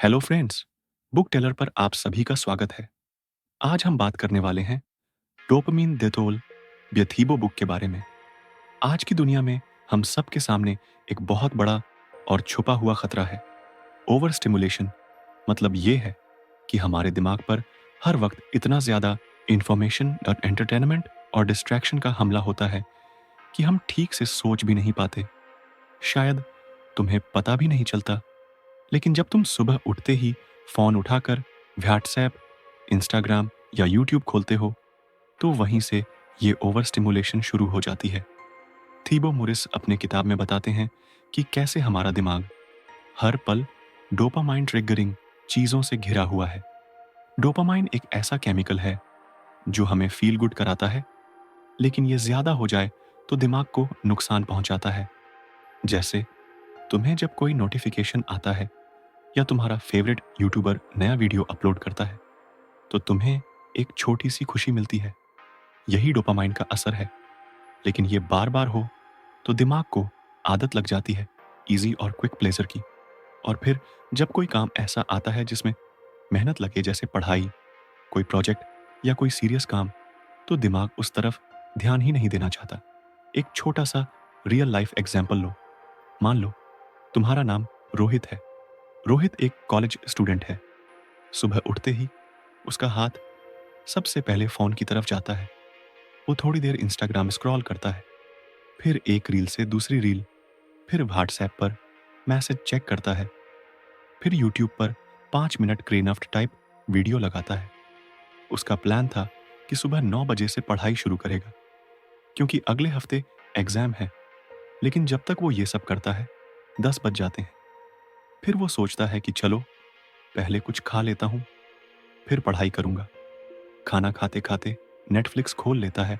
Hello friends, book Taylor पर आप सभी का स्वागत है। आज हम बात करने वाले हैं डोपामिन देतोल ब्यथीबो बुक के बारे में। आज की दुनिया में हम सब के सामने एक बहुत बड़ा और छुपा हुआ खतरा है। ओवर स्टिमुलेशन मतलब ये है कि हमारे दिमाग पर हर वक्त इतना ज़्यादा इंफॉर्मेशन और एंटरटेनमेंट और डिस्ट्रैक्शन का हमला होता है कि हम ठीक से सोच भी नहीं पाते। शायद तुम्हें पता भी नहीं चलता, लेकिन जब तुम सुबह उठते ही फ़ोन उठाकर व्हाट्सएप, इंस्टाग्राम या यूट्यूब खोलते हो, तो वहीं से ये ओवर स्टिमुलेशन शुरू हो जाती है। थीबो मुरिस अपने किताब में बताते हैं कि कैसे हमारा दिमाग हर पल डोपामाइन ट्रिगरिंग चीज़ों से घिरा हुआ है। डोपामाइन एक ऐसा केमिकल है जो हमें फील गुड कराता है, लेकिन ये ज़्यादा हो जाए तो दिमाग को नुकसान पहुंचाता है। जैसे तुम्हें जब कोई नोटिफिकेशन आता है या तुम्हारा फेवरेट यूट्यूबर नया वीडियो अपलोड करता है, तो तुम्हें एक छोटी सी खुशी मिलती है। यही डोपामाइन का असर है। लेकिन ये बार बार हो तो दिमाग को आदत लग जाती है इजी और क्विक प्लेजर की। और फिर जब कोई काम ऐसा आता है जिसमें मेहनत लगे, जैसे पढ़ाई, कोई प्रोजेक्ट या कोई सीरियस काम, तो दिमाग उस तरफ ध्यान ही नहीं देना चाहता। एक छोटा सा रियल लाइफ एग्जाम्पल लो। मान लो तुम्हारा नाम रोहित है। रोहित एक कॉलेज स्टूडेंट है। सुबह उठते ही उसका हाथ सबसे पहले फ़ोन की तरफ जाता है। वो थोड़ी देर इंस्टाग्राम स्क्रॉल करता है, फिर एक रील से दूसरी रील, फिर व्हाट्सएप पर मैसेज चेक करता है, फिर यूट्यूब पर 5 मिनट क्रेनफ्ट टाइप वीडियो लगाता है। उसका प्लान था कि सुबह 9 बजे से पढ़ाई शुरू करेगा, क्योंकि अगले हफ्ते एग्ज़ाम है। लेकिन जब तक वो ये सब करता है, 10 बज जाते हैं। फिर वो सोचता है कि चलो पहले कुछ खा लेता हूँ, फिर पढ़ाई करूँगा। खाना खाते खाते नेटफ्लिक्स खोल लेता है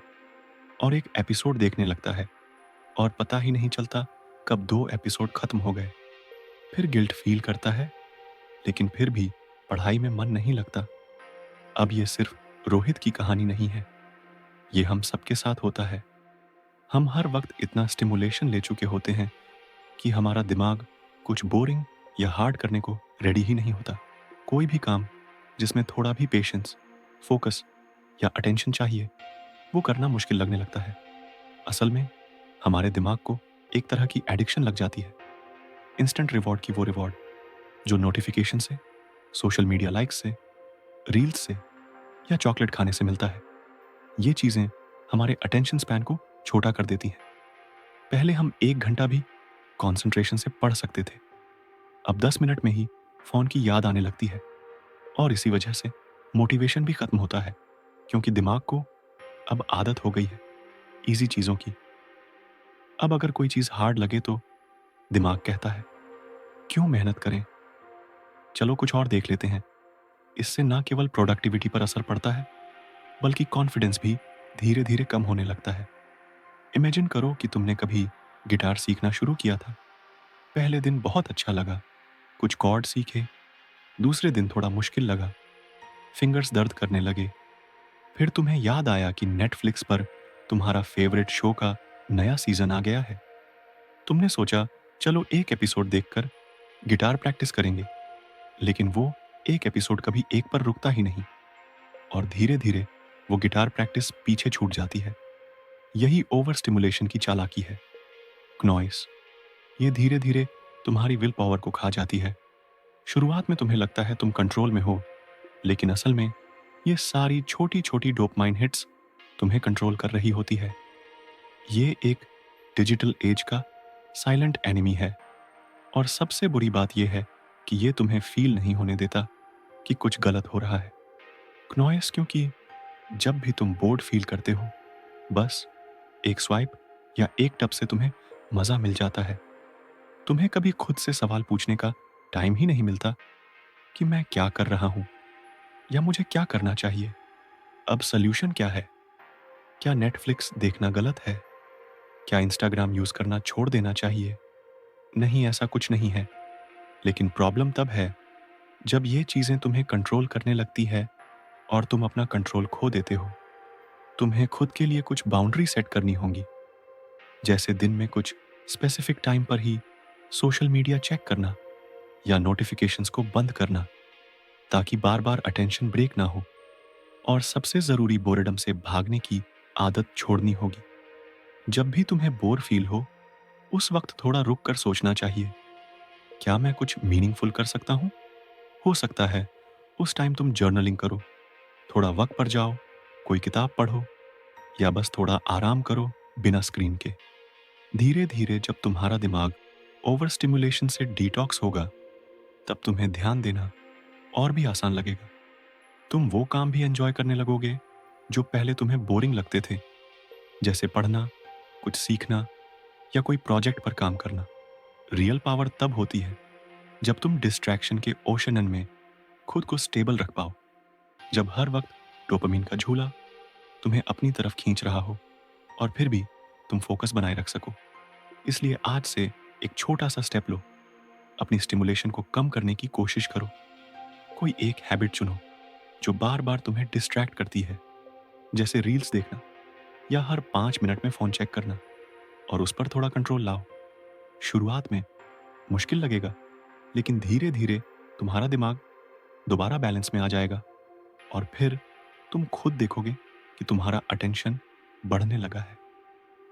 और एक एपिसोड देखने लगता है, और पता ही नहीं चलता कब 2 एपिसोड खत्म हो गए। फिर गिल्ट फील करता है, लेकिन फिर भी पढ़ाई में मन नहीं लगता। अब ये सिर्फ रोहित की कहानी नहीं है, ये हम सबके साथ होता है। हम हर वक्त इतना स्टिमुलेशन ले चुके होते हैं कि हमारा दिमाग कुछ बोरिंग या हार्ड करने को रेडी ही नहीं होता। कोई भी काम जिसमें थोड़ा भी पेशेंस, फोकस या अटेंशन चाहिए, वो करना मुश्किल लगने लगता है। असल में हमारे दिमाग को एक तरह की एडिक्शन लग जाती है। इंस्टेंट रिवॉर्ड की वो रिवॉर्ड जो नोटिफिकेशन से, सोशल मीडिया लाइक्स से, रील्स से या चॉकलेट खाने से मिलता है। ये चीज़ें हमारे अटेंशन स्पैन को छोटा कर देती हैं। पहले हम 1 घंटा भी कंसंट्रेशन से पढ़ सकते थे, अब 10 मिनट में ही फ़ोन की याद आने लगती है। और इसी वजह से मोटिवेशन भी खत्म होता है, क्योंकि दिमाग को अब आदत हो गई है ईज़ी चीज़ों की। अब अगर कोई चीज़ हार्ड लगे तो दिमाग कहता है, क्यों मेहनत करें, चलो कुछ और देख लेते हैं। इससे ना केवल प्रोडक्टिविटी पर असर पड़ता है, बल्कि कॉन्फिडेंस भी धीरे धीरे कम होने लगता है। इमेजिन करो कि तुमने कभी गिटार सीखना शुरू किया था। पहले दिन बहुत अच्छा लगा, कुछ कॉर्ड सीखे। दूसरे दिन थोड़ा मुश्किल लगा, फिंगर्स दर्द करने लगे। फिर तुम्हें याद आया कि नेटफ्लिक्स पर तुम्हारा फेवरेट शो का नया सीजन आ गया है। तुमने सोचा, चलो एक एपिसोड देखकर गिटार प्रैक्टिस करेंगे। लेकिन वो एक एपिसोड कभी एक पर रुकता ही नहीं, और धीरे धीरे वो गिटार प्रैक्टिस पीछे छूट जाती है। यही ओवर स्टिमुलेशन की चालाकी है। नॉइस ये धीरे धीरे तुम्हारी विल पावर को खा जाती है। शुरुआत में तुम्हें लगता है तुम कंट्रोल में हो, लेकिन असल में ये सारी छोटी छोटी डोपामाइन हिट्स तुम्हें कंट्रोल कर रही होती है। ये एक डिजिटल एज का साइलेंट एनिमी है। और सबसे बुरी बात यह है कि ये तुम्हें फील नहीं होने देता कि कुछ गलत हो रहा है। नॉइस क्योंकि जब भी तुम बोर्ड फील करते हो, बस एक स्वाइप या एक टप से तुम्हें मज़ा मिल जाता है। तुम्हें कभी खुद से सवाल पूछने का टाइम ही नहीं मिलता कि मैं क्या कर रहा हूँ या मुझे क्या करना चाहिए। अब सॉल्यूशन क्या है? क्या नेटफ्लिक्स देखना गलत है? क्या इंस्टाग्राम यूज़ करना छोड़ देना चाहिए? नहीं, ऐसा कुछ नहीं है। लेकिन प्रॉब्लम तब है जब ये चीज़ें तुम्हें कंट्रोल करने लगती है और तुम अपना कंट्रोल खो देते हो। तुम्हें खुद के लिए कुछ बाउंड्री सेट करनी होंगी, जैसे दिन में कुछ स्पेसिफिक टाइम पर ही सोशल मीडिया चेक करना, या नोटिफिकेशंस को बंद करना, ताकि बार बार अटेंशन ब्रेक ना हो। और सबसे ज़रूरी, बोरेडम से भागने की आदत छोड़नी होगी। जब भी तुम्हें बोर फील उस वक्त थोड़ा रुक कर सोचना चाहिए, क्या मैं कुछ मीनिंगफुल कर सकता हूँ? हो सकता है उस टाइम तुम जर्नलिंग करो, थोड़ा वक्त पर जाओ, कोई किताब पढ़ो, या बस थोड़ा आराम करो बिना स्क्रीन के। धीरे धीरे जब तुम्हारा दिमाग ओवर स्टिमुलेशन से डिटॉक्स होगा, तब तुम्हें ध्यान देना और भी आसान लगेगा। तुम वो काम भी एंजॉय करने लगोगे जो पहले तुम्हें बोरिंग लगते थे, जैसे पढ़ना, कुछ सीखना, या कोई प्रोजेक्ट पर काम करना। रियल पावर तब होती है जब तुम डिस्ट्रैक्शन के ओशनन में खुद को स्टेबल रख पाओ, जब हर वक्त डोपामिन का झूला तुम्हें अपनी तरफ खींच रहा हो और फिर भी तुम फोकस बनाए रख सको। इसलिए आज से एक छोटा सा स्टेप लो, अपनी स्टिमुलेशन को कम करने की कोशिश करो। कोई एक हैबिट चुनो जो बार बार तुम्हें डिस्ट्रैक्ट करती है, जैसे रील्स देखना या हर 5 मिनट में फ़ोन चेक करना, और उस पर थोड़ा कंट्रोल लाओ। शुरुआत में मुश्किल लगेगा, लेकिन धीरे धीरे तुम्हारा दिमाग दोबारा बैलेंस में आ जाएगा, और फिर तुम खुद देखोगे कि तुम्हारा अटेंशन बढ़ने लगा है,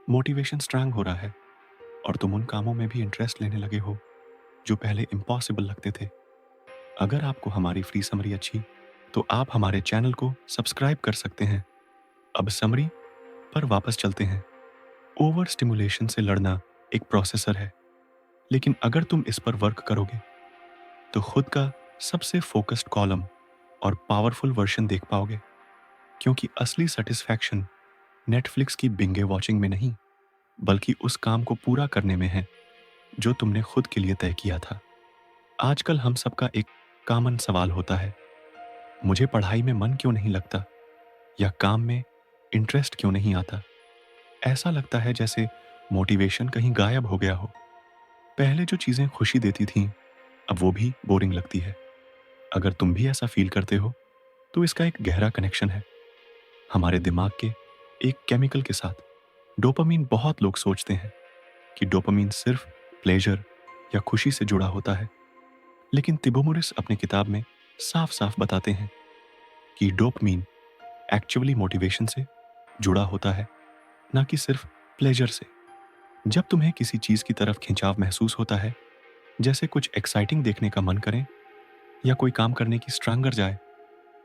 मोटिवेशन स्ट्रांग हो रहा है, और तुम उन कामों में भी इंटरेस्ट लेने लगे हो जो पहले इम्पॉसिबल लगते थे। अगर आपको हमारी फ्री समरी अच्छी, तो आप हमारे चैनल को सब्सक्राइब कर सकते हैं। अब समरी पर वापस चलते हैं। ओवर स्टिमुलेशन से लड़ना एक प्रोसेसर है, लेकिन अगर तुम इस पर वर्क करोगे तो खुद का सबसे फोकस्ड कॉलम और पावरफुल वर्जन देख पाओगे। क्योंकि असली सेटिस्फैक्शन नेटफ्लिक्स की बिंगे वॉचिंग में नहीं, बल्कि उस काम को पूरा करने में है जो तुमने खुद के लिए तय किया था। आजकल हम सबका एक कॉमन सवाल होता है, मुझे पढ़ाई में मन क्यों नहीं लगता, या काम में इंटरेस्ट क्यों नहीं आता। ऐसा लगता है जैसे मोटिवेशन कहीं गायब हो गया हो। पहले जो चीज़ें खुशी देती थीं, अब वो भी बोरिंग लगती है। अगर तुम भी ऐसा फील करते हो, तो इसका एक गहरा कनेक्शन है हमारे दिमाग के एक केमिकल के साथ, डोपामीन। बहुत लोग सोचते हैं कि डोपामीन सिर्फ प्लेजर या खुशी से जुड़ा होता है, लेकिन तिबोमुरिस अपनी किताब में साफ साफ बताते हैं कि डोपामीन एक्चुअली मोटिवेशन से जुड़ा होता है, ना कि सिर्फ प्लेजर से। जब तुम्हें किसी चीज़ की तरफ खिंचाव महसूस होता है, जैसे कुछ एक्साइटिंग देखने का मन करे या कोई काम करने की स्ट्रांगर जाए,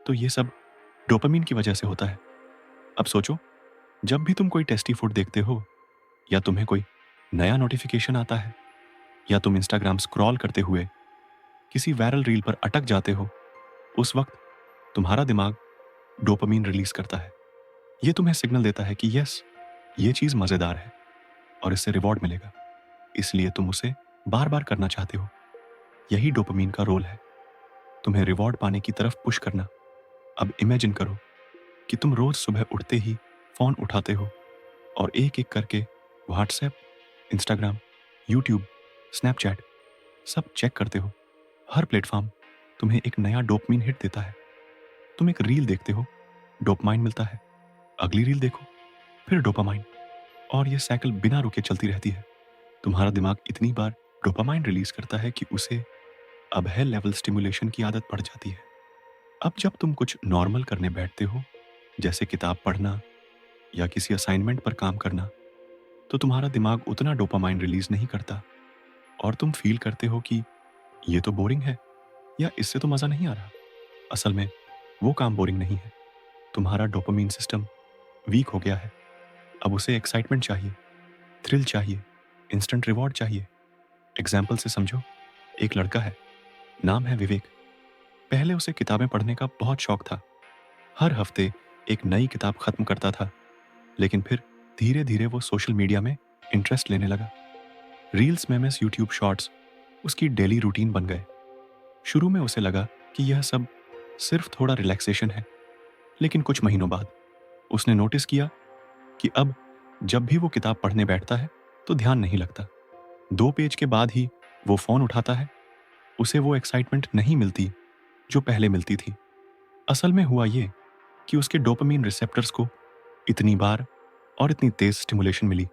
तो ये सब डोपामीन की वजह से होता है। अब सोचो, जब भी तुम कोई टेस्टी फूड देखते हो, या तुम्हें कोई नया नोटिफिकेशन आता है, या तुम इंस्टाग्राम स्क्रॉल करते हुए किसी वायरल रील पर अटक जाते हो, उस वक्त तुम्हारा दिमाग डोपामीन रिलीज करता है। ये तुम्हें सिग्नल देता है कि यस, ये चीज़ मज़ेदार है और इससे रिवॉर्ड मिलेगा, इसलिए तुम उसे बार बार करना चाहते हो। यही डोपामीन का रोल है, तुम्हें रिवॉर्ड पाने की तरफ पुश करना। अब इमेजिन करो कि तुम रोज सुबह उठते ही फ़ोन उठाते हो और एक एक करके व्हाट्सएप, इंस्टाग्राम, यूट्यूब, स्नैपचैट सब चेक करते हो। हर प्लेटफॉर्म तुम्हें एक नया डोपामीन हिट देता है। तुम एक रील देखते हो, डोपामाइन मिलता है, अगली रील देखो, फिर डोपामाइन, और ये साइकिल बिना रुके चलती रहती है। तुम्हारा दिमाग इतनी बार डोपामाइन रिलीज करता है कि उसे अब है लेवल स्टिमुलेशन की आदत पड़ जाती है। अब जब तुम कुछ नॉर्मल करने बैठते हो, जैसे किताब पढ़ना या किसी असाइनमेंट पर काम करना, तो तुम्हारा दिमाग उतना डोपामाइन रिलीज नहीं करता, और तुम फील करते हो कि ये तो बोरिंग है, या इससे तो मज़ा नहीं आ रहा। असल में वो काम बोरिंग नहीं है, तुम्हारा डोपामाइन सिस्टम वीक हो गया है। अब उसे एक्साइटमेंट चाहिए, थ्रिल चाहिए, इंस्टेंट रिवॉर्ड चाहिए। एग्जाम्पल से समझो, एक लड़का है, नाम है विवेक। पहले उसे किताबें पढ़ने का बहुत शौक था, हर हफ्ते एक नई किताब खत्म करता था। लेकिन फिर धीरे धीरे वो सोशल मीडिया में इंटरेस्ट लेने लगा। रील्स, मेमेस, यूट्यूब शॉर्ट्स उसकी डेली रूटीन बन गए। शुरू में उसे लगा कि यह सब सिर्फ थोड़ा रिलैक्सेशन है, लेकिन कुछ महीनों बाद उसने नोटिस किया कि अब जब भी वो किताब पढ़ने बैठता है तो ध्यान नहीं लगता। 2 पेज के बाद ही वो फ़ोन उठाता है, उसे वो एक्साइटमेंट नहीं मिलती जो पहले मिलती थी। असल में हुआ ये कि उसके डोपामीन रिसेप्टर्स को इतनी बार और इतनी तेज स्टिमुलेशन मिली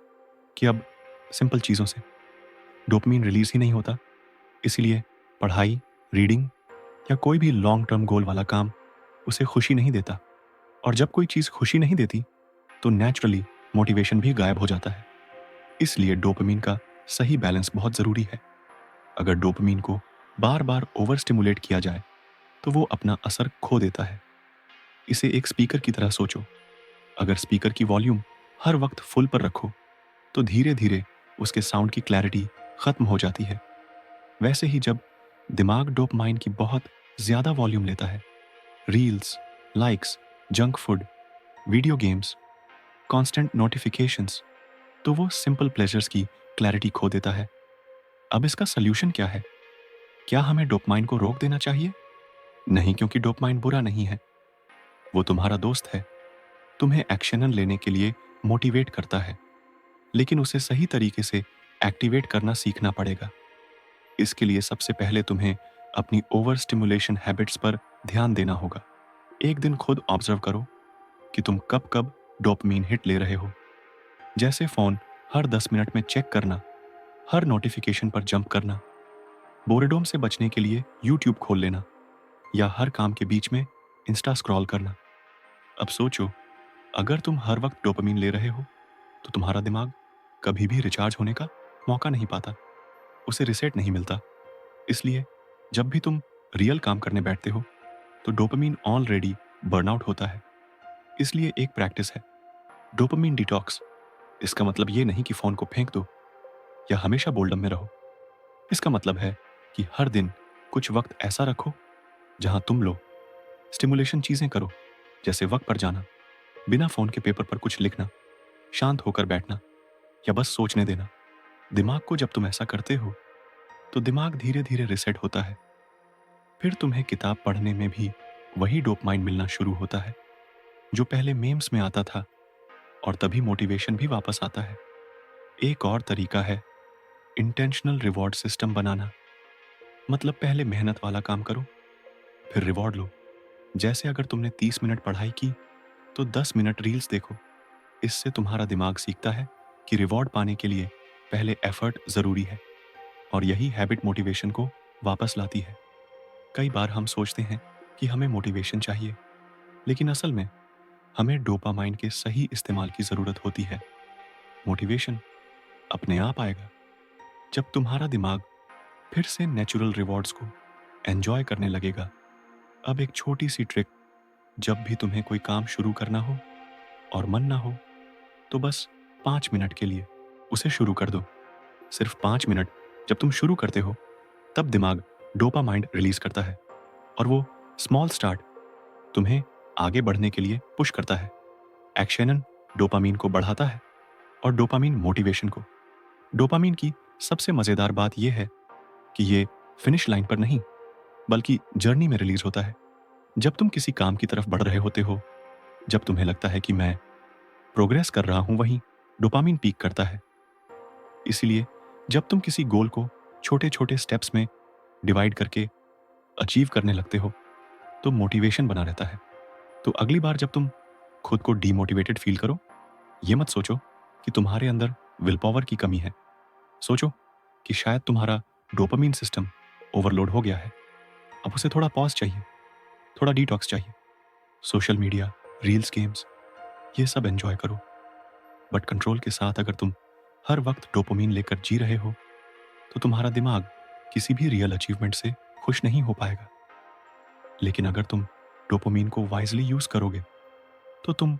कि अब सिंपल चीज़ों से डोपामीन रिलीज ही नहीं होता। इसीलिए पढ़ाई, रीडिंग या कोई भी लॉन्ग टर्म गोल वाला काम उसे खुशी नहीं देता। और जब कोई चीज़ खुशी नहीं देती, तो नेचुरली मोटिवेशन भी गायब हो जाता है। इसलिए डोपामिन का सही बैलेंस बहुत ज़रूरी है। अगर डोपामिन को बार बार ओवर स्टिमुलेट किया जाए, तो वो अपना असर खो देता है। इसे एक स्पीकर की तरह सोचो। अगर स्पीकर की वॉल्यूम हर वक्त फुल पर रखो, तो धीरे धीरे उसके साउंड की क्लैरिटी खत्म हो जाती है। वैसे ही जब दिमाग डोपामाइन की बहुत ज़्यादा वॉल्यूम लेता है, reels, likes, junk food, video games, constant notifications, तो वो सिंपल प्लेजर्स की क्लैरिटी खो देता है। अब इसका सल्यूशन क्या है? क्या हमें डोपामाइन को रोक देना चाहिए? नहीं, क्योंकि डोपामाइन बुरा नहीं है। वो तुम्हारा दोस्त है, तुम्हें एक्शन लेने के लिए मोटिवेट करता है, लेकिन उसे सही तरीके से एक्टिवेट करना सीखना पड़ेगा। इसके लिए सबसे पहले तुम्हें अपनी ओवर स्टिमुलेशन हैबिट्स पर ध्यान देना होगा। एक दिन खुद ऑब्जर्व करो कि तुम कब कब डोपामाइन हिट ले रहे हो। जैसे फ़ोन हर 10 मिनट में चेक करना, हर नोटिफिकेशन पर जंप करना, बोरेडोम से बचने के लिए यूट्यूब खोल लेना, या हर काम के बीच में इंस्टा स्क्रॉल करना। अब सोचो, अगर तुम हर वक्त डोपामाइन ले रहे हो, तो तुम्हारा दिमाग कभी भी रिचार्ज होने का मौका नहीं पाता, उसे रिसेट नहीं मिलता। इसलिए जब भी तुम रियल काम करने बैठते हो, तो डोपामाइन ऑलरेडी बर्नआउट होता है। इसलिए एक प्रैक्टिस है, डोपामाइन डिटॉक्स। इसका मतलब ये नहीं कि फ़ोन को फेंक दो या हमेशा बोर्डम में रहो। इसका मतलब है कि हर दिन कुछ वक्त ऐसा रखो जहां तुम लो स्टिमुलेशन चीज़ें करो, जैसे वक्त पर जाना, बिना फ़ोन के पेपर पर कुछ लिखना, शांत होकर बैठना, या बस सोचने देना। दिमाग को जब तुम ऐसा करते हो, तो दिमाग धीरे धीरे रिसेट होता है। फिर तुम्हें किताब पढ़ने में भी वही डोपामाइन मिलना शुरू होता है जो पहले मेम्स में आता था, और तभी मोटिवेशन भी वापस आता है। एक और तरीका है इंटेंशनल रिवॉर्ड सिस्टम बनाना। मतलब पहले मेहनत वाला काम करो, फिर रिवॉर्ड लो। जैसे अगर तुमने 30 मिनट पढ़ाई की, तो 10 मिनट रील्स देखो। इससे तुम्हारा दिमाग सीखता है कि रिवॉर्ड पाने के लिए पहले एफर्ट ज़रूरी है, और यही हैबिट मोटिवेशन को वापस लाती है। कई बार हम सोचते हैं कि हमें मोटिवेशन चाहिए, लेकिन असल में हमें डोपामाइन के सही इस्तेमाल की ज़रूरत होती है। मोटिवेशन अपने आप आएगा जब तुम्हारा दिमाग फिर से नेचुरल रिवॉर्ड्स को एंजॉय करने लगेगा। अब एक छोटी सी ट्रिक, जब भी तुम्हें कोई काम शुरू करना हो और मन ना हो, तो बस 5 मिनट के लिए उसे शुरू कर दो। सिर्फ 5 मिनट जब तुम शुरू करते हो, तब दिमाग डोपामाइन रिलीज करता है, और वो स्मॉल स्टार्ट तुम्हें आगे बढ़ने के लिए पुश करता है। एक्शन डोपामीन को बढ़ाता है, और डोपामीन मोटिवेशन को। डोपामीन की सबसे मज़ेदार बात यह है कि ये फिनिश लाइन पर नहीं, बल्कि जर्नी में रिलीज होता है। जब तुम किसी काम की तरफ बढ़ रहे होते हो, जब तुम्हें लगता है कि मैं प्रोग्रेस कर रहा हूं, वहीं डोपामीन पीक करता है। इसीलिए जब तुम किसी गोल को छोटे छोटे स्टेप्स में डिवाइड करके अचीव करने लगते हो, तो मोटिवेशन बना रहता है। तो अगली बार जब तुम खुद को डीमोटिवेटेड फील करो, ये मत सोचो कि तुम्हारे अंदर विल पावर की कमी है। सोचो कि शायद तुम्हारा डोपामीन सिस्टम ओवरलोड हो गया है। अब उसे थोड़ा पॉज चाहिए, थोड़ा डिटॉक्स चाहिए। सोशल मीडिया, रील्स, गेम्स, ये सब एंजॉय करो, बट कंट्रोल के साथ। अगर तुम हर वक्त डोपामीन लेकर जी रहे हो, तो तुम्हारा दिमाग किसी भी रियल अचीवमेंट से खुश नहीं हो पाएगा। लेकिन अगर तुम डोपामीन को वाइजली यूज करोगे, तो तुम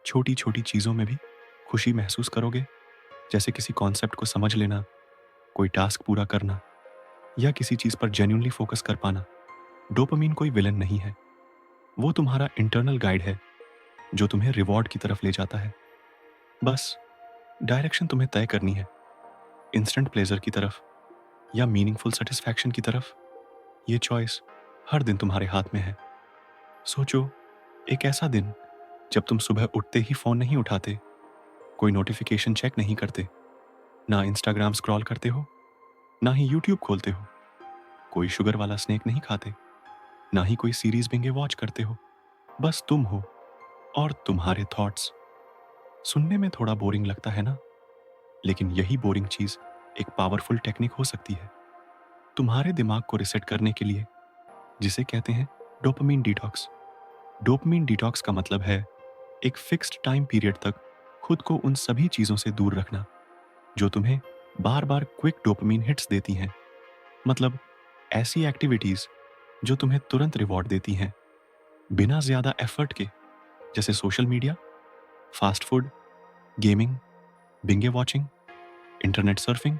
छोटी छोटी चीज़ों में भी खुशी महसूस करोगे। जैसे किसी कॉन्सेप्ट को समझ लेना, कोई टास्क पूरा करना, या किसी चीज़ पर जेन्युइनली फोकस कर पाना। डोपामीन कोई विलन नहीं है, वो तुम्हारा इंटरनल गाइड है जो तुम्हें रिवॉर्ड की तरफ ले जाता है। बस डायरेक्शन तुम्हें तय करनी है, इंस्टेंट प्लेजर की तरफ या मीनिंगफुल सेटिस्फैक्शन की तरफ। ये चॉइस हर दिन तुम्हारे हाथ में है। सोचो, एक ऐसा दिन जब तुम सुबह उठते ही फ़ोन नहीं उठाते, कोई नोटिफिकेशन चेक नहीं करते, ना इंस्टाग्राम स्क्रॉल करते हो, ना ही यूट्यूब खोलते हो, कोई शुगर वाला स्नैक नहीं खाते, ना ही कोई सीरीज बिंगे वॉच करते हो। बस तुम हो और तुम्हारे थॉट्स। सुनने में थोड़ा बोरिंग लगता है ना? लेकिन यही बोरिंग चीज़ एक पावरफुल टेक्निक हो सकती है। तुम्हारे दिमाग को रिसेट करने के लिए, जिसे कहते हैं डोपामीन डिटॉक्स। डोपामीन डिटॉक्स का मतलब है एक फिक्स्ड टाइम पीरियड तक खुद को उन सभी चीज़ों से दूर रखना जो तुम्हें बार बार क्विक डोपामीन हिट्स देती हैं। मतलब ऐसी एक्टिविटीज़ जो तुम्हें तुरंत रिवॉर्ड देती हैं बिना ज़्यादा एफर्ट के, जैसे social media, fast food, gaming, binge watching, internet surfing,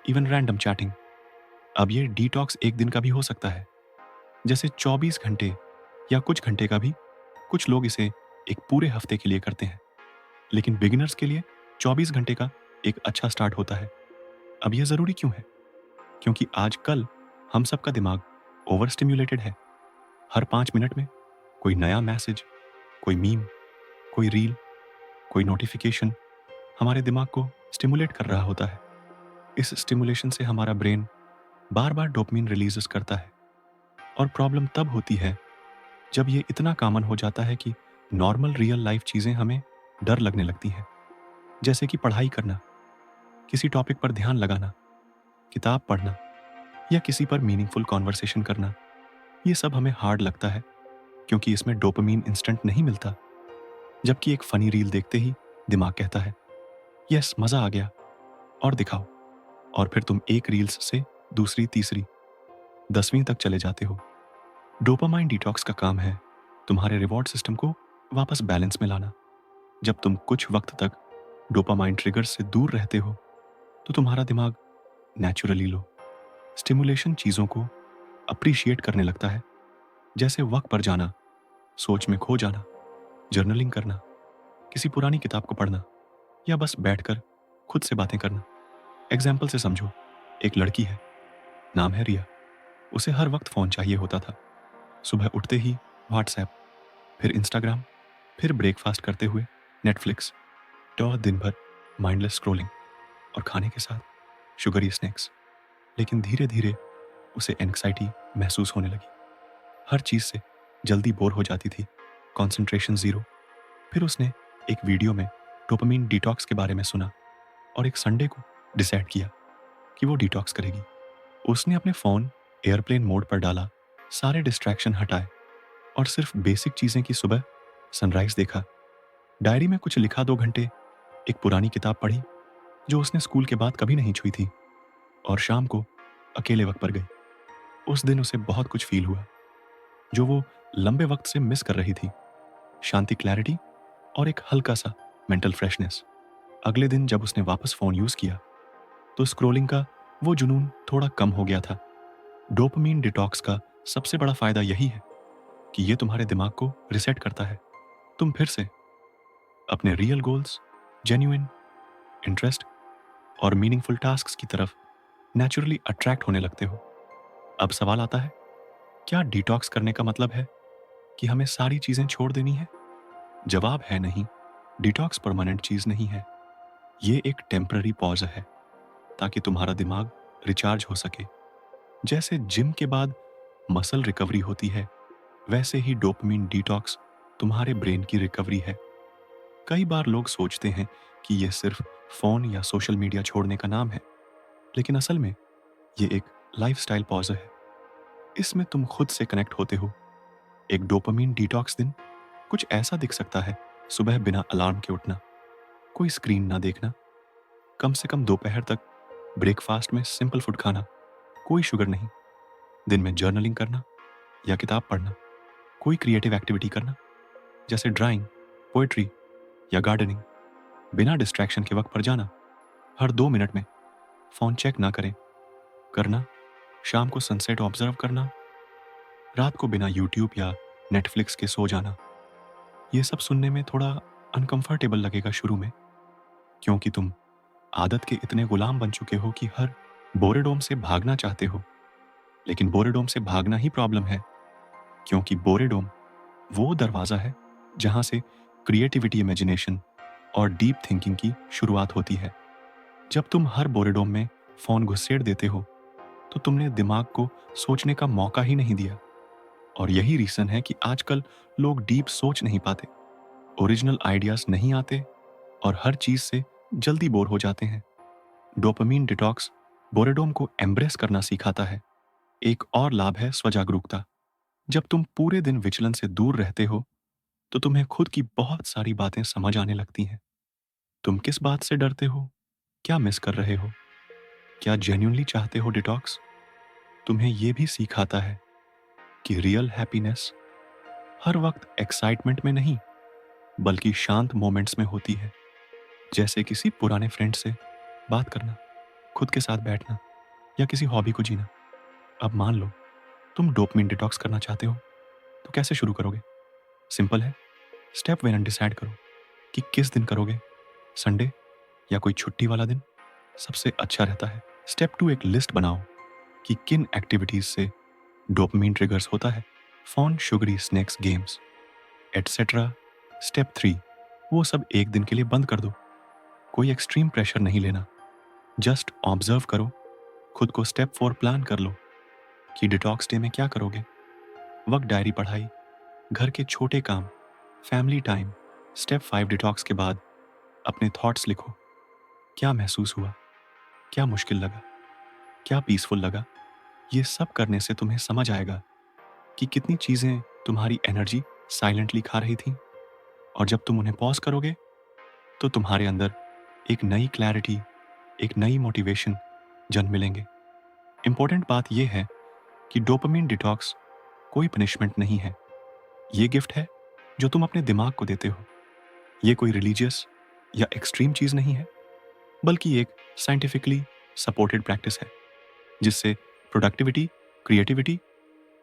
even random chatting. अब ये डिटॉक्स एक दिन का भी हो सकता है, जैसे 24 घंटे या कुछ घंटे का भी। कुछ लोग इसे एक पूरे हफ्ते के लिए करते हैं, लेकिन बिगिनर्स के लिए 24 घंटे का एक अच्छा स्टार्ट होता है। अब यह ज़रूरी क्यों है? क्योंकि आजकल हम सबका दिमाग ओवर स्टिम्युलेटेड है। हर 5 मिनट में कोई नया मैसेज, कोई मीम, कोई रील, कोई नोटिफिकेशन हमारे दिमाग को स्टिमुलेट कर रहा होता है। इस स्टिमुलेशन से हमारा ब्रेन बार बार डोपामिन रिलीजेस करता है। और प्रॉब्लम तब होती है जब ये इतना कॉमन हो जाता है कि नॉर्मल रियल लाइफ चीज़ें हमें डर लगने लगती हैं, जैसे कि पढ़ाई करना, किसी टॉपिक पर ध्यान लगाना, किताब पढ़ना या किसी पर मीनिंगफुल कॉन्वर्सेशन करना। ये सब हमें हार्ड लगता है क्योंकि इसमें डोपामिन इंस्टेंट नहीं मिलता। जबकि एक फनी रील देखते ही दिमाग कहता है, यस मज़ा आ गया, और दिखाओ। और फिर तुम एक रील्स से दूसरी, तीसरी, 10वीं तक चले जाते हो। डोपामाइन डिटॉक्स का काम है तुम्हारे रिवॉर्ड सिस्टम को वापस बैलेंस में लाना। जब तुम कुछ वक्त तक डोपामाइन ट्रिगर्स से दूर रहते हो तो तुम्हारा दिमाग नेचुरली लो स्टिमुलेशन चीज़ों को अप्रिशिएट करने लगता है, जैसे वक्त पर जाना, सोच में खो जाना, जर्नलिंग करना, किसी पुरानी किताब को पढ़ना या बस बैठकर खुद से बातें करना। एग्जाम्पल से समझो, एक लड़की है, नाम है रिया। उसे हर वक्त फ़ोन चाहिए होता था। सुबह उठते ही व्हाट्सएप, फिर इंस्टाग्राम, फिर ब्रेकफास्ट करते हुए नेटफ्लिक्स, तो दिन भर माइंडलेस स्क्रॉलिंग, और खाने के साथ शुगरी स्नैक्स। लेकिन धीरे धीरे उसे एंग्जाइटी महसूस होने लगी। हर चीज़ से जल्दी बोर हो जाती थी, कंसंट्रेशन ज़ीरो। फिर उसने एक वीडियो में डोपामिन डिटॉक्स के बारे में सुना और एक संडे को डिसाइड किया कि वो डिटॉक्स करेगी। उसने अपने फ़ोन एयरप्लेन मोड पर डाला, सारे डिस्ट्रैक्शन हटाए और सिर्फ बेसिक चीज़ें की। सुबह सनराइज़ देखा, डायरी में कुछ लिखा, 2 घंटे एक पुरानी किताब पढ़ी जो उसने स्कूल के बाद कभी नहीं छुई थी, और शाम को अकेले वक्त पर गई। उस दिन उसे बहुत कुछ फील हुआ जो वो लंबे वक्त से मिस कर रही थी। शांति, क्लैरिटी और एक हल्का सा मेंटल फ्रेशनेस। अगले दिन जब उसने वापस फ़ोन यूज़ किया तो स्क्रॉलिंग का वो जुनून थोड़ा कम हो गया था। डोपामिन डिटॉक्स का सबसे बड़ा फ़ायदा यही है कि ये तुम्हारे दिमाग को रिसेट करता है। तुम फिर से अपने रियल गोल्स, जेन्युइन इंटरेस्ट और मीनिंगफुल टास्क्स की तरफ नेचुरली अट्रैक्ट होने लगते हो। अब सवाल आता है, क्या डिटॉक्स करने का मतलब है कि हमें सारी चीज़ें छोड़ देनी है? जवाब है नहीं। डिटॉक्स परमानेंट चीज़ नहीं है। ये एक टेम्पररी पॉज है ताकि तुम्हारा दिमाग रिचार्ज हो सके। जैसे जिम के बाद मसल रिकवरी होती है, वैसे ही डोपामिन डिटॉक्स तुम्हारे ब्रेन की रिकवरी है। कई बार लोग सोचते हैं कि यह सिर्फ फ़ोन या सोशल मीडिया छोड़ने का नाम है, लेकिन असल में ये एक लाइफस्टाइल पॉज है। इसमें तुम खुद से कनेक्ट होते हो। एक डोपामिन डिटॉक्स दिन कुछ ऐसा दिख सकता है: सुबह बिना अलार्म के उठना, कोई स्क्रीन ना देखना, कम से कम दोपहर तक ब्रेकफास्ट में सिंपल फूड खाना, कोई शुगर नहीं, दिन में जर्नलिंग करना या किताब पढ़ना, कोई क्रिएटिव एक्टिविटी करना जैसे ड्राइंग, पोएट्री या गार्डनिंग, बिना डिस्ट्रैक्शन के वक्त पर जाना, हर 2 मिनट में फ़ोन चेक ना करें करना, शाम को सनसेट ऑब्जर्व करना, रात को बिना यूट्यूब या नेटफ्लिक्स के सो जाना। ये सब सुनने में थोड़ा अनकंफर्टेबल लगेगा शुरू में, क्योंकि तुम आदत के इतने गुलाम बन चुके हो कि हर बोरेडोम से भागना चाहते हो। लेकिन बोरेडोम से भागना ही प्रॉब्लम है, क्योंकि बोरेडोम वो दरवाज़ा है जहाँ से क्रिएटिविटी, इमेजिनेशन और डीप थिंकिंग की शुरुआत होती है। जब तुम हर बोरेडोम में फ़ोन घुसेड़ देते हो तो तुमने दिमाग को सोचने का मौका ही नहीं दिया। और यही रीज़न है कि आजकल लोग डीप सोच नहीं पाते, ओरिजिनल आइडियाज़ नहीं आते और हर चीज़ से जल्दी बोर हो जाते हैं। डोपामिन डिटॉक्स बोरेडोम को एम्ब्रेस करना सिखाता है। एक और लाभ है स्वजागरूकता। जब तुम पूरे दिन विचलन से दूर रहते हो तो तुम्हें खुद की बहुत सारी बातें समझ आने लगती हैं। तुम किस बात से डरते हो, क्या मिस कर रहे हो, क्या जेन्युइनली चाहते हो डिटॉक्स। तुम्हें यह भी सिखाता है कि रियल हैप्पीनेस हर वक्त एक्साइटमेंट में नहीं बल्कि शांत मोमेंट्स में होती है। जैसे किसी पुराने फ्रेंड से बात करना, खुद के साथ बैठना या किसी हॉबी को जीना। अब मान लो तुम डोपामिन डिटॉक्स करना चाहते हो, तो कैसे शुरू करोगे? सिंपल है। स्टेप वन, डिसाइड करो कि किस दिन करोगे। संडे या कोई छुट्टी वाला दिन सबसे अच्छा रहता है। स्टेप टू, एक लिस्ट बनाओ कि किन एक्टिविटीज से डोपामिन ट्रिगर्स होता है। Phone, sugary snacks, games etcetera. Step three, वो सब एक दिन के लिए बंद कर दो। कोई एक्सट्रीम प्रेशर नहीं लेना, जस्ट ऑब्जर्व करो खुद को। स्टेप फोर, प्लान कर लो कि डिटॉक्स डे में क्या करोगे। वक्त, डायरी, पढ़ाई, घर के छोटे काम, family time. Step five, detox के बाद अपने थॉट्स लिखो। क्या महसूस हुआ, क्या मुश्किल लगा, क्या पीसफुल लगा। ये सब करने से तुम्हें समझ आएगा कि कितनी चीजें तुम्हारी एनर्जी साइलेंटली खा रही थी। और जब तुम उन्हें पॉज करोगे तो तुम्हारे अंदर एक नई क्लैरिटी, एक नई मोटिवेशन जन्म मिलेंगे। इंपॉर्टेंट बात यह है कि डोपामिन डिटॉक्स कोई पनिशमेंट नहीं है। ये गिफ्ट है जो तुम अपने दिमाग को देते हो। ये कोई रिलीजियस या एक्सट्रीम चीज नहीं है, बल्कि एक साइंटिफिकली सपोर्टेड प्रैक्टिस है जिससे प्रोडक्टिविटी, क्रिएटिविटी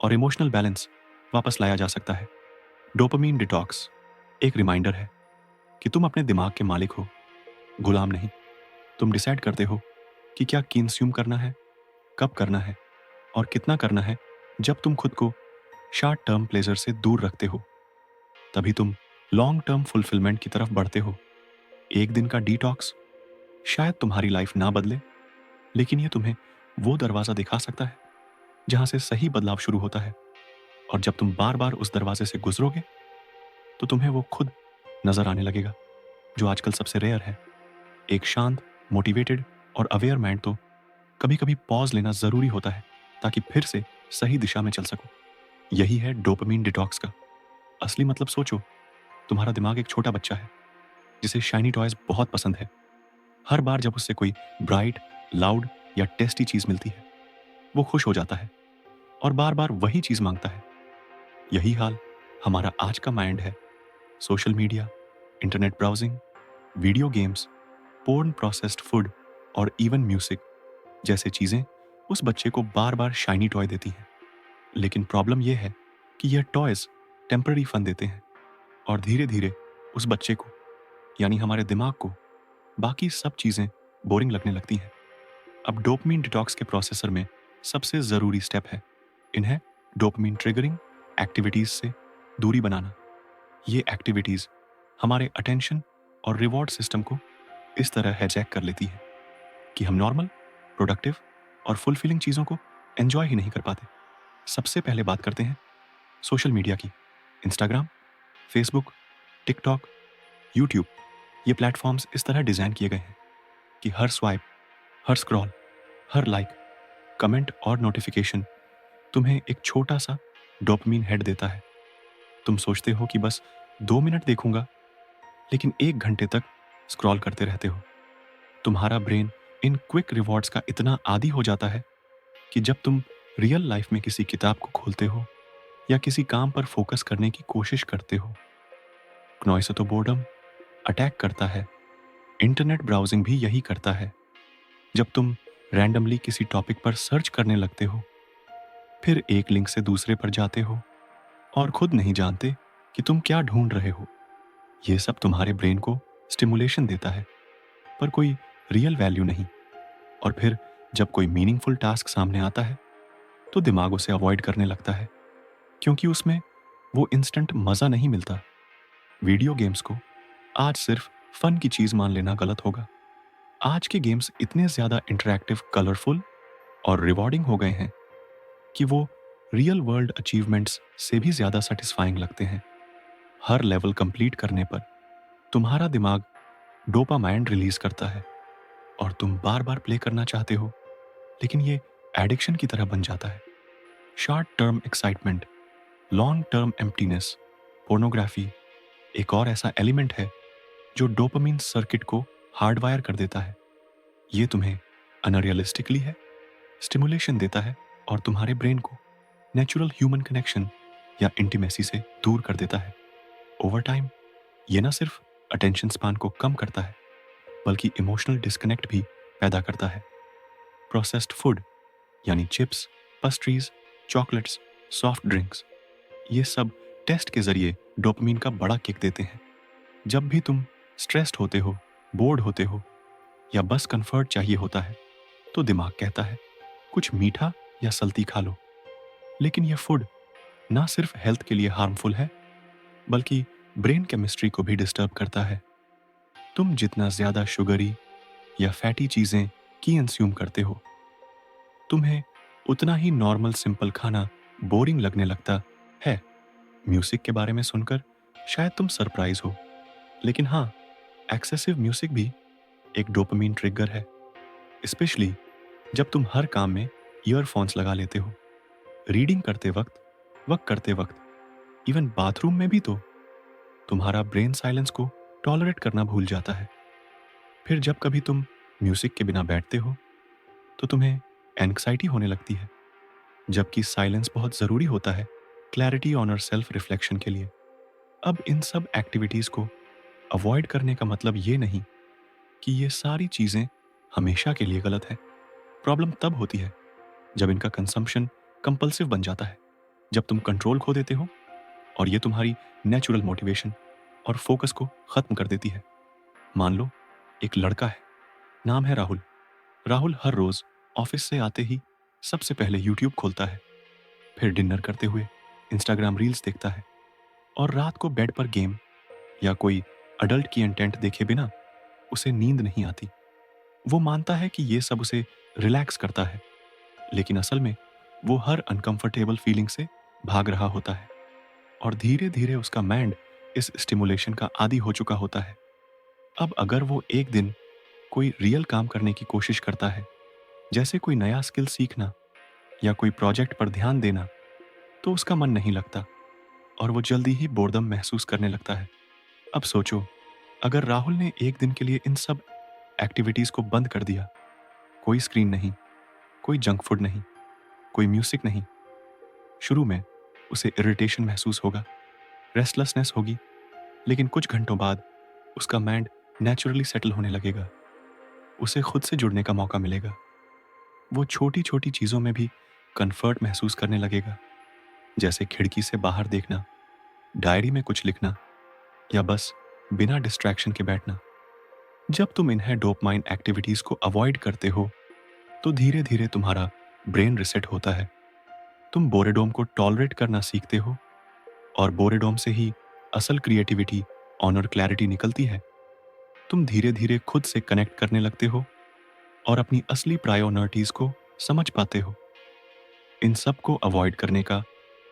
और इमोशनल बैलेंस वापस लाया जा सकता है। डोपामिन डिटॉक्स एक रिमाइंडर है कि तुम अपने दिमाग के मालिक हो, गुलाम नहीं। तुम डिसाइड करते हो कि क्या कंज्यूम करना है, कब करना है और कितना करना है। जब तुम खुद को शॉर्ट टर्म प्लेजर से दूर रखते हो तभी तुम लॉन्ग टर्म फुलफिलमेंट की तरफ बढ़ते हो। एक दिन का डिटॉक्स शायद तुम्हारी लाइफ ना बदले, लेकिन ये तुम्हें वो दरवाजा दिखा सकता है जहां से सही बदलाव शुरू होता है। और जब तुम बार बार उस दरवाजे से गुजरोगे तो तुम्हें वो खुद नजर आने लगेगा, जो आजकल सबसे रेयर है। एक शांत, मोटिवेटेड और अवेयर माइंड। तो कभी कभी पॉज लेना जरूरी होता है ताकि फिर से सही दिशा में चल सको। यही है डोपामिन डिटॉक्स का असली मतलब। सोचो, तुम्हारा दिमाग एक छोटा बच्चा है जिसे शाइनी टॉयज बहुत पसंद है। हर बार जब उससे कोई ब्राइट, लाउड या टेस्टी चीज मिलती है वो खुश हो जाता है और बार बार वही चीज मांगता है। यही हाल हमारा आज का माइंड है। Social media, internet browsing, video games, porn, processed food और इवन म्यूजिक जैसे चीजें उस बच्चे को बार बार शाइनी टॉय देती हैं। लेकिन प्रॉब्लम यह है कि यह टॉयज टेम्पररी फन देते हैं और धीरे धीरे उस बच्चे को, यानी हमारे दिमाग को, बाकी सब चीजें बोरिंग लगने लगती हैं। अब डोपामिन डिटॉक्स के प्रोसेसर में सबसे जरूरी स्टेप है इन्हें डोपामिन ट्रिगरिंग एक्टिविटीज से दूरी बनाना। ये एक्टिविटीज हमारे अटेंशन और रिवॉर्ड सिस्टम को इस तरह हाईजैक कर लेती है कि हम नॉर्मल, प्रोडक्टिव और फुलफिलिंग चीजों को एंजॉय ही नहीं कर पाते। सबसे पहले बात करते हैं सोशल मीडिया की। इंस्टाग्राम, फेसबुक, टिकटॉक, यूट्यूब, ये प्लेटफॉर्म्स इस तरह डिजाइन किए गए हैं कि हर स्वाइप, हर स्क्रॉल, हर लाइक, कमेंट और नोटिफिकेशन तुम्हें एक छोटा सा डोपामिन हेड देता है। तुम सोचते हो कि बस 2 मिनट देखूंगा, लेकिन 1 घंटे तक स्क्रॉल करते रहते हो। तुम्हारा ब्रेन इन क्विक रिवॉर्ड्स का इतना आदी हो जाता है कि जब तुम रियल लाइफ में किसी किताब को खोलते हो या किसी काम पर फोकस करने की कोशिश करते हो, नॉइस तो बोर्डम अटैक करता है। इंटरनेट ब्राउजिंग भी यही करता है। जब तुम रैंडमली किसी टॉपिक पर सर्च करने लगते हो, फिर एक लिंक से दूसरे पर जाते हो और खुद नहीं जानते कि तुम क्या ढूंढ रहे हो। ये सब तुम्हारे ब्रेन को स्टिमुलेशन देता है, पर कोई रियल वैल्यू नहीं। और फिर जब कोई मीनिंगफुल टास्क सामने आता है तो दिमाग उसे अवॉइड करने लगता है, क्योंकि उसमें वो इंस्टेंट मजा नहीं मिलता। वीडियो गेम्स को आज सिर्फ फन की चीज मान लेना गलत होगा। आज के गेम्स इतने ज्यादा इंटरैक्टिव, कलरफुल और रिवॉर्डिंग हो गए हैं कि वो रियल वर्ल्ड अचीवमेंट्स से भी ज्यादा सेटिस्फाइंग लगते हैं। हर लेवल कंप्लीट करने पर तुम्हारा दिमाग डोपामाइन रिलीज करता है और तुम बार बार प्ले करना चाहते हो। लेकिन ये एडिक्शन की तरह बन जाता है। Short term excitement, long term emptiness, pornography एक और ऐसा एलिमेंट है जो डोपामिन सर्किट को हार्डवायर कर देता है। ये तुम्हें अनरियलिस्टिकली है स्टिमुलेशन देता है और तुम्हारे ब्रेन को नेचुरल ह्यूमन कनेक्शन या इंटीमेसी से दूर कर देता है। ओवर टाइम ये ना सिर्फ अटेंशन स्पान को कम करता है बल्कि इमोशनल डिस्कनेक्ट भी पैदा करता है। प्रोसेस्ड फूड यानी chips, pastries, chocolates, soft drinks, ये सब टेस्ट के जरिए डोपामिन का बड़ा किक देते हैं। जब भी तुम स्ट्रेस्ड होते हो, बोर्ड होते हो या बस कंफर्ट चाहिए होता है तो दिमाग कहता है कुछ मीठा या सल्ती खा लो। लेकिन यह फूड ना सिर्फ हेल्थ के लिए हार्मफुल है बल्कि ब्रेन केमिस्ट्री को भी डिस्टर्ब करता है। तुम जितना ज्यादा शुगरी या फैटी चीजें की कंज्यूम करते हो, तुम्हें उतना ही नॉर्मल सिंपल खाना बोरिंग लगने लगता है। म्यूजिक के बारे में सुनकर शायद तुम सरप्राइज हो, लेकिन हाँ, एक्सेसिव म्यूजिक भी एक डोपामिन ट्रिगर है, स्पेशली जब तुम हर काम में ईयरफोन्स लगा लेते हो, रीडिंग करते वक्त, वर्क करते वक्त, इवन बाथरूम में भी तो तुम्हारा ब्रेन साइलेंस को टॉलरेट करना भूल जाता है। फिर जब कभी तुम म्यूजिक के बिना बैठते हो तो तुम्हें एंग्जाइटी होने लगती है, जबकि साइलेंस बहुत ज़रूरी होता है क्लैरिटी ऑन और सेल्फ रिफ्लेक्शन के लिए। अब इन सब एक्टिविटीज़ को अवॉइड करने का मतलब ये नहीं कि ये सारी चीज़ें हमेशा के लिए गलत है। प्रॉब्लम तब होती है जब इनका कंजम्पशन कंपल्सिव बन जाता है, जब तुम कंट्रोल खो देते हो और ये तुम्हारी नेचुरल मोटिवेशन और फोकस को ख़त्म कर देती है। मान लो एक लड़का है, नाम है राहुल। राहुल हर रोज़ ऑफिस से आते ही सबसे पहले यूट्यूब खोलता है, फिर डिनर करते हुए इंस्टाग्राम रील्स देखता है और रात को बेड पर गेम या कोई अडल्ट की कंटेंट देखे बिना उसे नींद नहीं आती। वो मानता है कि ये सब उसे रिलैक्स करता है, लेकिन असल में वो हर अनकंफर्टेबल फीलिंग से भाग रहा होता है और धीरे धीरे उसका माइंड इस स्टिमुलेशन का आदी हो चुका होता है। अब अगर वो एक दिन कोई रियल काम करने की कोशिश करता है, जैसे कोई नया स्किल सीखना या कोई प्रोजेक्ट पर ध्यान देना, तो उसका मन नहीं लगता और वो जल्दी ही बोर्डम महसूस करने लगता है। अब सोचो, अगर राहुल ने एक दिन के लिए इन सब एक्टिविटीज़ को बंद कर दिया, कोई स्क्रीन नहीं, कोई जंक फूड नहीं, कोई म्यूजिक नहीं, शुरू में उसे इरिटेशन महसूस होगा, रेस्टलेसनेस होगी, लेकिन कुछ घंटों बाद उसका माइंड नेचुरली सेटल होने लगेगा। उसे खुद से जुड़ने का मौका मिलेगा। वो छोटी छोटी चीज़ों में भी कंफर्ट महसूस करने लगेगा, जैसे खिड़की से बाहर देखना, डायरी में कुछ लिखना या बस बिना डिस्ट्रैक्शन के बैठना। जब तुम इन्हें डोपामाइन एक्टिविटीज़ को अवॉइड करते हो तो धीरे धीरे तुम्हारा ब्रेन रिसेट होता है। तुम बोरेडोम को टॉलरेट करना सीखते हो और बोरेडोम से ही असल क्रिएटिविटी और क्लैरिटी निकलती है। तुम धीरे धीरे खुद से कनेक्ट करने लगते हो और अपनी असली प्रायोरिटीज़ को समझ पाते हो। इन सब को अवॉइड करने का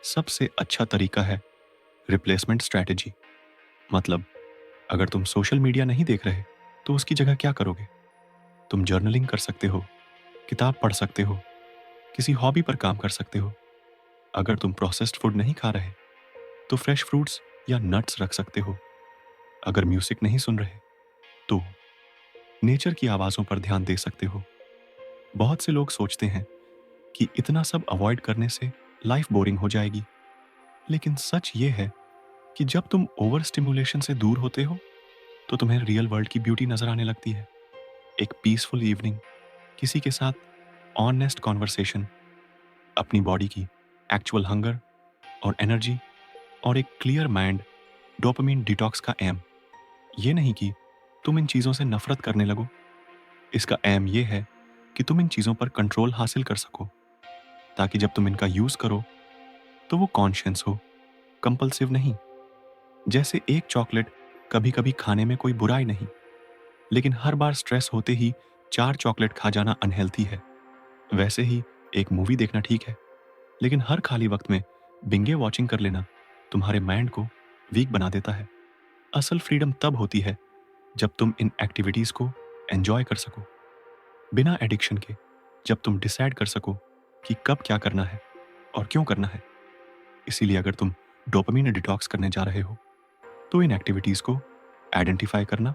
सबसे अच्छा तरीका है रिप्लेसमेंट स्ट्रैटेजी। मतलब, अगर तुम सोशल मीडिया नहीं देख रहे तो उसकी जगह क्या करोगे? तुम जर्नलिंग कर सकते हो, किताब पढ़ सकते हो, किसी हॉबी पर काम कर सकते हो। अगर तुम प्रोसेस्ड फूड नहीं खा रहे तो फ्रेश फ्रूट्स या नट्स रख सकते हो। अगर म्यूजिक नहीं सुन रहे तो नेचर की आवाज़ों पर ध्यान दे सकते हो। बहुत से लोग सोचते हैं कि इतना सब अवॉइड करने से लाइफ बोरिंग हो जाएगी, लेकिन सच ये है कि जब तुम ओवर स्टिमुलेशन से दूर होते हो तो तुम्हें रियल वर्ल्ड की ब्यूटी नजर आने लगती है। एक पीसफुल इवनिंग, किसी के साथ ऑनेस्ट कॉन्वर्सेशन, अपनी बॉडी की एक्चुअल हंगर और एनर्जी और एक क्लियर माइंड, डोपामिन डिटॉक्स का एम ये नहीं कि तुम इन चीज़ों से नफरत करने लगो। इसका एम ये है कि तुम इन चीज़ों पर कंट्रोल हासिल कर सको, ताकि जब तुम इनका यूज़ करो तो वो कॉन्शियस हो, कंपल्सिव नहीं। जैसे एक चॉकलेट कभी कभी खाने में कोई बुराई नहीं, लेकिन हर बार स्ट्रेस होते ही 4 चॉकलेट खा जाना अनहेल्थी है। वैसे ही एक मूवी देखना ठीक है, लेकिन हर खाली वक्त में बिंगे वॉचिंग कर लेना तुम्हारे माइंड को वीक बना देता है। असल फ्रीडम तब होती है जब तुम इन एक्टिविटीज़ को एंजॉय कर सको, बिना एडिक्शन के, जब तुम डिसाइड कर सको कि कब क्या करना है और क्यों करना है। इसीलिए अगर तुम डोपामिन डिटॉक्स करने जा रहे हो तो इन एक्टिविटीज़ को आइडेंटिफाई करना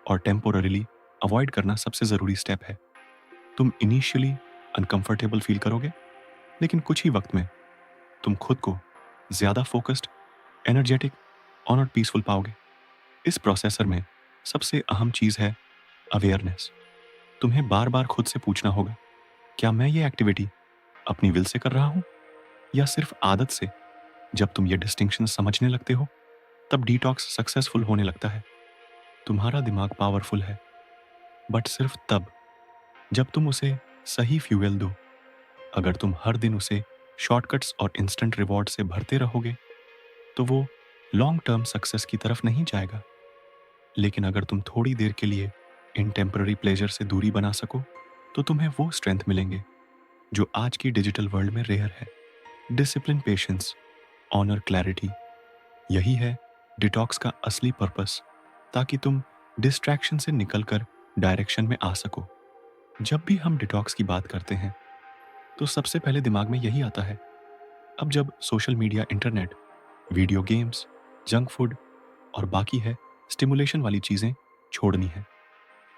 और टेम्पोररीली अवॉइड करना सबसे ज़रूरी स्टेप है। तुम इनिशियली अनकंफर्टेबल फील करोगे, लेकिन कुछ ही वक्त में तुम खुद को ज़्यादा फोकस्ड, एनर्जेटिक और पीसफुल पाओगे। इस प्रोसेसर में सबसे अहम चीज़ है अवेयरनेस। तुम्हें बार बार खुद से पूछना होगा, क्या मैं ये एक्टिविटी अपनी विल से कर रहा हूँ या सिर्फ आदत से। जब तुम ये डिस्टिंक्शन समझने लगते हो तब डिटॉक्स सक्सेसफुल होने लगता है। तुम्हारा दिमाग पावरफुल है, बट सिर्फ तब जब तुम उसे सही फ्यूल दो। अगर तुम हर दिन उसे शॉर्टकट्स और इंस्टेंट रिवॉर्ड से भरते रहोगे तो वो लॉन्ग टर्म सक्सेस की तरफ नहीं जाएगा। लेकिन अगर तुम थोड़ी देर के लिए इन टेम्पररी प्लेजर से दूरी बना सको तो तुम्हें वो स्ट्रेंथ मिलेंगे जो आज की डिजिटल वर्ल्ड में रेयर है। डिसिप्लिन, पेशेंस, ऑनर, क्लैरिटी, यही है डिटॉक्स का असली पर्पस, ताकि तुम डिस्ट्रैक्शन से निकलकर डायरेक्शन में आ सको। जब भी हम डिटॉक्स की बात करते हैं तो सबसे पहले दिमाग में यही आता है। अब जब social media, internet, video games, junk food और बाकी है स्टिमुलेशन वाली चीज़ें छोड़नी है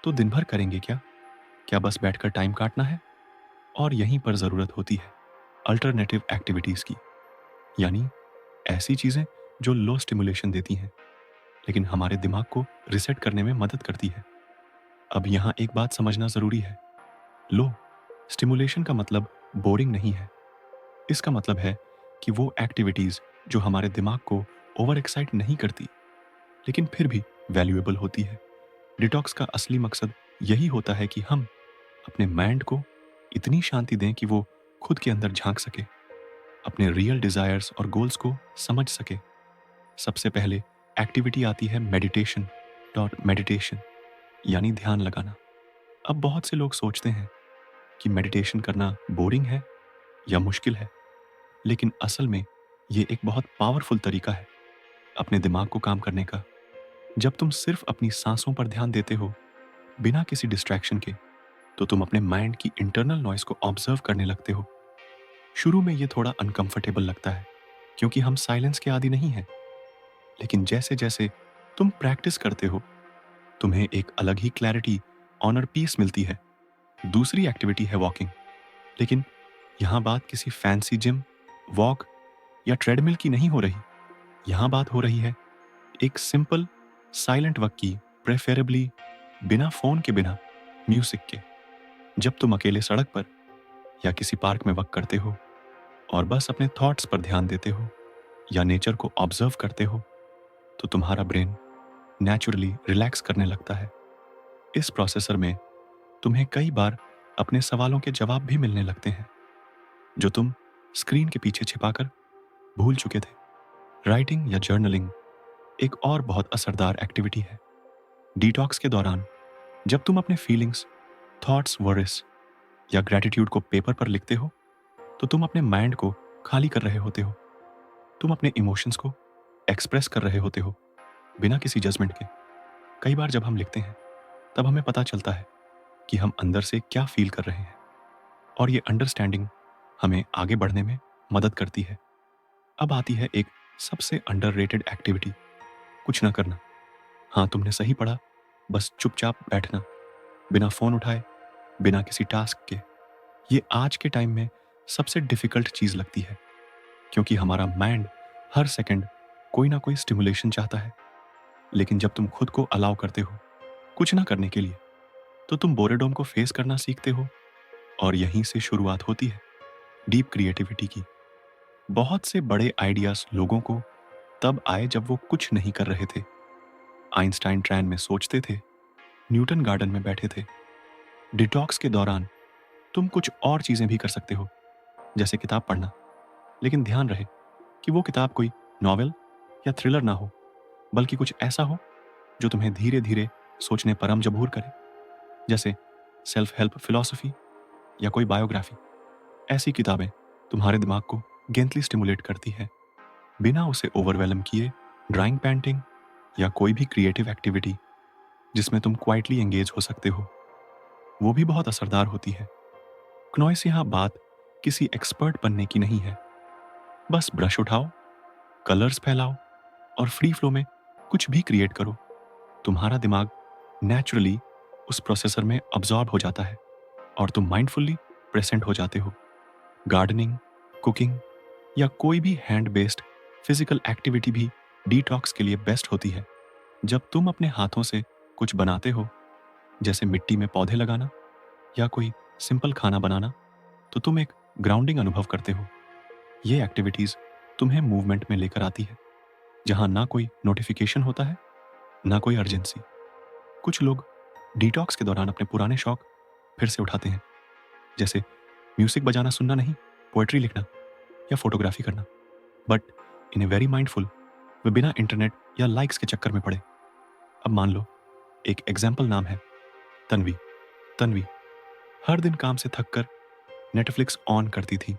तो दिन भर करेंगे क्या? क्या बस बैठकर टाइम काटना है? और यहीं पर ज़रूरत होती है अल्टरनेटिव एक्टिविटीज़ की, यानी ऐसी चीज़ें जो लो स्टिमुलेशन देती हैं लेकिन हमारे दिमाग को रिसेट करने में मदद करती है। अब यहाँ एक बात समझना ज़रूरी है, लो स्टिमुलेशन का मतलब बोरिंग नहीं है। इसका मतलब है कि वो एक्टिविटीज़ जो हमारे दिमाग को ओवर एक्साइट नहीं करती लेकिन फिर भी वैल्यूएबल होती है। डिटॉक्स का असली मकसद यही होता है कि हम अपने माइंड को इतनी शांति दें कि वो खुद के अंदर झांक सके, अपने रियल डिज़ायर्स और गोल्स को समझ सके। सबसे पहले एक्टिविटी आती है मेडिटेशन, मेडिटेशन यानी ध्यान लगाना। अब बहुत से लोग सोचते हैं कि मेडिटेशन करना बोरिंग है या मुश्किल है, लेकिन असल में ये एक बहुत पावरफुल तरीका है अपने दिमाग को काम करने का। जब तुम सिर्फ अपनी सांसों पर ध्यान देते हो बिना किसी डिस्ट्रैक्शन के तो तुम अपने माइंड की इंटरनल नॉइस को ऑब्जर्व करने लगते हो। शुरू में ये थोड़ा अनकंफर्टेबल लगता है क्योंकि हम साइलेंस के आदी नहीं हैं, लेकिन जैसे जैसे तुम प्रैक्टिस करते हो तुम्हें एक अलग ही क्लैरिटी, ऑनर, पीस मिलती है। दूसरी एक्टिविटी है वॉकिंग, लेकिन यहाँ बात किसी फैंसी जिम, वॉक या ट्रेडमिल की नहीं हो रही। यहाँ बात हो रही है एक सिंपल साइलेंट वॉक की, प्रेफरेबली बिना फोन के, बिना म्यूजिक के। जब तुम अकेले सड़क पर या किसी पार्क में वॉक करते हो और बस अपने थॉट्स पर ध्यान देते हो या नेचर को ऑब्जर्व करते हो तो तुम्हारा ब्रेन नेचुरली रिलैक्स करने लगता है। इस प्रोसेसर में तुम्हें कई बार अपने सवालों के जवाब भी मिलने लगते हैं जो तुम स्क्रीन के पीछे छिपाकर भूल चुके थे। राइटिंग या जर्नलिंग एक और बहुत असरदार एक्टिविटी है। डिटॉक्स के दौरान जब तुम अपने फीलिंग्स, थॉट्स, वरीज या ग्रैटिट्यूड को पेपर पर लिखते हो तो तुम अपने माइंड को खाली कर रहे होते हो। तुम अपने इमोशंस को एक्सप्रेस कर रहे होते हो बिना किसी जजमेंट के। कई बार जब हम लिखते हैं तब हमें पता चलता है कि हम अंदर से क्या फील कर रहे हैं और ये अंडरस्टैंडिंग हमें आगे बढ़ने में मदद करती है। अब आती है एक सबसे अंडररेटेड एक्टिविटी, कुछ ना करना। हाँ, तुमने सही पढ़ा, बस चुपचाप बैठना, बिना फ़ोन उठाए, बिना किसी टास्क के। ये आज के टाइम में सबसे डिफ़िकल्ट चीज़ लगती है क्योंकि हमारा माइंड हर सेकंड कोई ना कोई स्टिमुलेशन चाहता है। लेकिन जब तुम खुद को अलाउ करते हो कुछ ना करने के लिए तो तुम बोरेडम को फेस करना सीखते हो और यहीं से शुरुआत होती है डीप क्रिएटिविटी की। बहुत से बड़े आइडियाज लोगों को तब आए जब वो कुछ नहीं कर रहे थे। आइंस्टाइन ट्रेन में सोचते थे, न्यूटन गार्डन में बैठे थे। डिटॉक्स के दौरान तुम कुछ और चीज़ें भी कर सकते हो, जैसे किताब पढ़ना, लेकिन ध्यान रहे कि वो किताब कोई नॉवेल या थ्रिलर ना हो, बल्कि कुछ ऐसा हो जो तुम्हें धीरे धीरे सोचने पर मजबूर करे, जैसे सेल्फ हेल्प फिलॉसफी या कोई बायोग्राफी। ऐसी किताबें तुम्हारे दिमाग को गेंटली स्टिमुलेट करती है बिना उसे ओवरवेलम किए। ड्राइंग, पेंटिंग या कोई भी क्रिएटिव एक्टिविटी जिसमें तुम क्वाइटली एंगेज हो सकते हो, वो भी बहुत असरदार होती है। क्नॉइस यहाँ बात किसी एक्सपर्ट बनने की नहीं है। बस ब्रश उठाओ, कलर्स फैलाओ और फ्री फ्लो में कुछ भी क्रिएट करो। तुम्हारा दिमाग नेचुरली उस प्रोसेसर में अब्जॉर्ब हो जाता है और तुम माइंडफुली प्रेजेंट हो जाते हो। गार्डनिंग, कुकिंग या कोई भी हैंड बेस्ड फिजिकल एक्टिविटी भी डिटॉक्स के लिए बेस्ट होती है। जब तुम अपने हाथों से कुछ बनाते हो, जैसे मिट्टी में पौधे लगाना या कोई सिंपल खाना बनाना, तो तुम एक ग्राउंडिंग अनुभव करते हो। ये एक्टिविटीज तुम्हें मूवमेंट में लेकर आती है, जहां ना कोई नोटिफिकेशन होता है, ना कोई अर्जेंसी। कुछ लोग डिटॉक्स के दौरान अपने पुराने शौक फिर से उठाते हैं, जैसे म्यूजिक बजाना सुनना नहीं, पोएट्री लिखना या फोटोग्राफी करना, but in a very mindful, way बिना इंटरनेट या लाइक्स के चक्कर में पड़े। अब मान लो, एक एग्जाम्पल नाम है तन्वी। तन्वी हर दिन काम से थक कर नेटफ्लिक्स ऑन करती थी,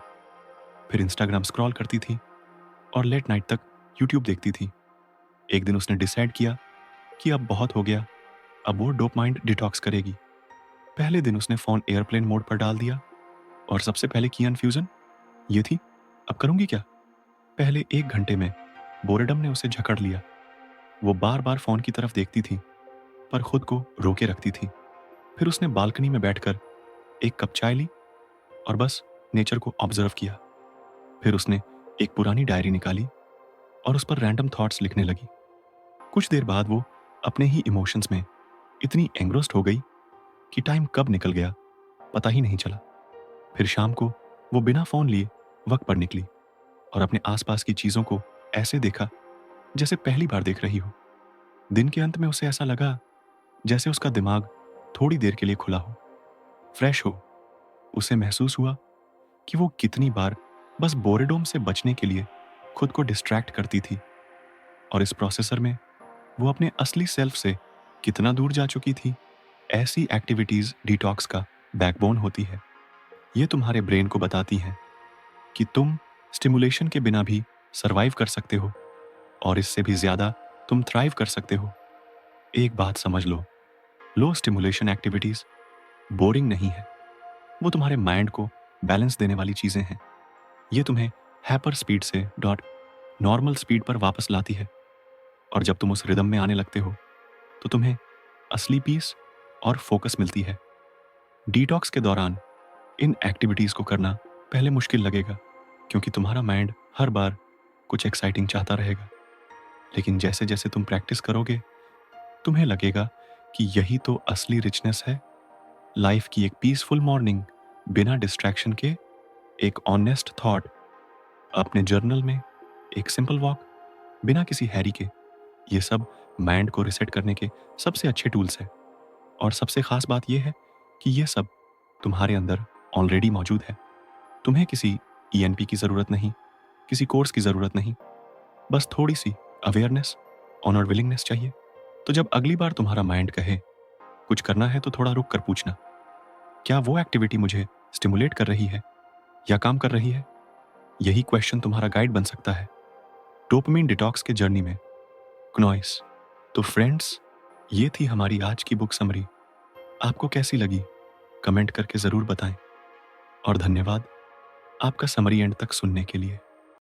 फिर इंस्टाग्राम स्क्रॉल करती थी और लेट नाइट तक यूट्यूब देखती थी। एक दिन उसने डिसाइड किया कि अब बहुत हो गया, अब वो डोपामाइन डिटॉक्स करेगी। पहले दिन उसने फ़ोन एयरप्लेन मोड पर डाल दिया और सबसे पहले की कन्फ्यूजन ये थी, अब करूंगी क्या। पहले 1 घंटे में बोरेडम ने उसे जकड़ लिया। वो बार बार फ़ोन की तरफ देखती थी, पर खुद को रोके रखती थी। फिर उसने बालकनी में बैठकर एक कप चाय ली और बस नेचर को ऑब्जर्व किया। फिर उसने एक पुरानी डायरी निकाली और उस पर रैंडम थॉट्स लिखने लगी। कुछ देर बाद वो अपने ही इमोशंस में इतनी एंग्रोस्ड हो गई कि टाइम कब निकल गया पता ही नहीं चला। फिर शाम को वो बिना फ़ोन लिए वक्त पर निकली और अपने आसपास की चीज़ों को ऐसे देखा जैसे पहली बार देख रही हो। दिन के अंत में उसे ऐसा लगा जैसे उसका दिमाग थोड़ी देर के लिए खुला हो, फ्रेश हो। उसे महसूस हुआ कि वो कितनी बार बस बोरेडोम से बचने के लिए खुद को डिस्ट्रैक्ट करती थी, और इस प्रोसेसर में वो अपने असली सेल्फ से कितना दूर जा चुकी थी। ऐसी एक्टिविटीज डिटॉक्स का बैकबोन होती है। ये तुम्हारे ब्रेन को बताती हैं कि तुम स्टिमुलेशन के बिना भी सरवाइव कर सकते हो, और इससे भी ज्यादा तुम थ्राइव कर सकते हो। एक बात समझ लो, लो स्टिमुलेशन एक्टिविटीज बोरिंग नहीं है, वो तुम्हारे माइंड को बैलेंस देने वाली चीजें हैं। ये तुम्हें हाइपर स्पीड से डॉट नॉर्मल स्पीड पर वापस लाती है, और जब तुम उस रिदम में आने लगते हो तो तुम्हें असली पीस और फोकस मिलती है। डिटॉक्स के दौरान इन एक्टिविटीज को करना पहले मुश्किल लगेगा, क्योंकि तुम्हारा माइंड हर बार कुछ एक्साइटिंग चाहता रहेगा। लेकिन जैसे जैसे तुम प्रैक्टिस करोगे, तुम्हें लगेगा कि यही तो असली रिचनेस है। लाइफ की एक पीसफुल मॉर्निंग बिना डिस्ट्रैक्शन के, एक ऑनेस्ट थॉट अपने जर्नल में, एक सिंपल वॉक बिना किसी हैरी के, ये सब माइंड को रिसेट करने के सबसे अच्छे टूल्स हैं। और सबसे खास बात यह है कि ये सब तुम्हारे अंदर ऑलरेडी मौजूद है। तुम्हें किसी ईएनपी की ज़रूरत नहीं, किसी कोर्स की ज़रूरत नहीं, बस थोड़ी सी अवेयरनेस और विलिंगनेस चाहिए। तो जब अगली बार तुम्हारा माइंड कहे कुछ करना है, तो थोड़ा रुक कर पूछना, क्या वो एक्टिविटी मुझे स्टिमुलेट कर रही है या काम कर रही है। यही क्वेश्चन तुम्हारा गाइड बन सकता है डोपामाइन डिटॉक्स के जर्नी में। क्नॉइस। तो फ्रेंड्स, ये थी हमारी आज की बुक समरी। आपको कैसी लगी कमेंट करके ज़रूर बताएं, और धन्यवाद आपका समरी एंड तक सुनने के लिए।